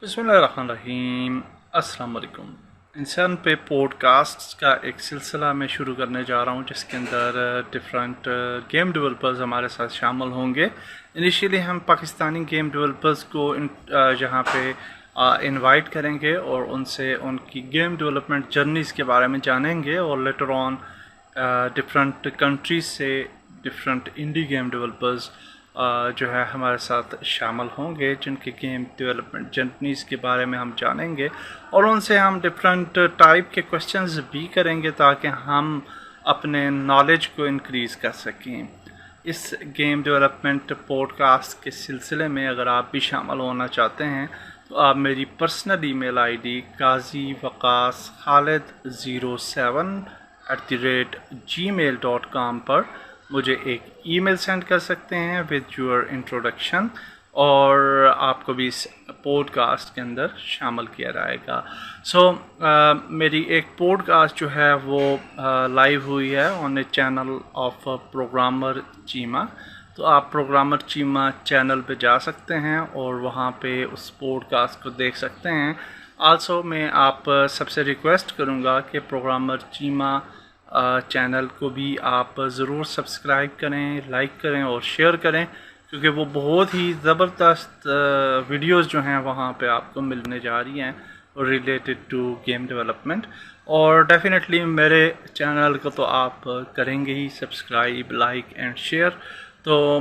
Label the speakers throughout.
Speaker 1: बिस्मिल्लाहिर्रहमानिर्रहीम। अस्सलाम वालेकुम। इंसर्न पे पॉडकास्ट का एक सिलसिला मैं शुरू करने जा रहा हूँ जिसके अंदर डिफरेंट गेम डेवलपर्स हमारे साथ शामिल होंगे। इनिशियली हम पाकिस्तानी गेम डेवलपर्स को जहाँ पे इनवाइट करेंगे और उनसे उनकी गेम डेवलपमेंट जर्नीज़ के बारे में जानेंगे और लेटर ऑन डिफरेंट कंट्रीज से डिफरेंट इंडी गेम डेवलपर्स जो है हमारे साथ शामिल होंगे जिनके गेम डेवलपमेंट जर्नीज़ के बारे में हम जानेंगे और उनसे हम डिफरेंट टाइप के क्वेश्चंस भी करेंगे ताकि हम अपने नॉलेज को इंक्रीज़ कर सकें। इस गेम डेवलपमेंट पॉडकास्ट के सिलसिले में अगर आप भी शामिल होना चाहते हैं तो आप मेरी पर्सनल ईमेल आईडी kaziwaqaskhalid07@gmail.com पर मुझे एक ईमेल सेंड कर सकते हैं विद योर इंट्रोडक्शन और आपको भी इस पॉडकास्ट के अंदर शामिल किया जाएगा। मेरी एक पॉडकास्ट जो है वो लाइव हुई है on A channel of programmer Cheema. तो आप प्रोग्रामर चीमा चैनल पे जा सकते हैं और वहाँ पे उस पॉडकास्ट को देख सकते हैं। आल्सो मैं आप सबसे रिक्वेस्ट करूँगा कि प्रोग्रामर चीमा चैनल को भी आप ज़रूर सब्सक्राइब करें, लाइक करें और शेयर करें क्योंकि वो बहुत ही ज़बरदस्त वीडियोस जो हैं वहाँ पे आपको मिलने जा रही हैं रिलेटेड टू गेम डेवलपमेंट। और डेफिनेटली मेरे चैनल को तो आप करेंगे ही सब्सक्राइब, लाइक एंड शेयर। तो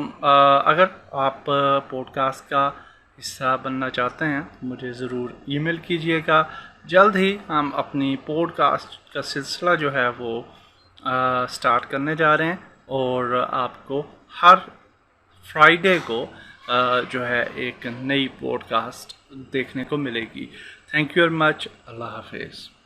Speaker 1: अगर आप पॉडकास्ट का हिस्सा बनना चाहते हैं मुझे ज़रूर ईमेल कीजिएगा। जल्द ही हम अपनी पॉडकास्ट का सिलसिला जो है वो स्टार्ट करने जा रहे हैं और आपको हर फ्राइडे को जो है एक नई पॉडकास्ट देखने को मिलेगी। Thank you very much. अल्लाह हाफिज़।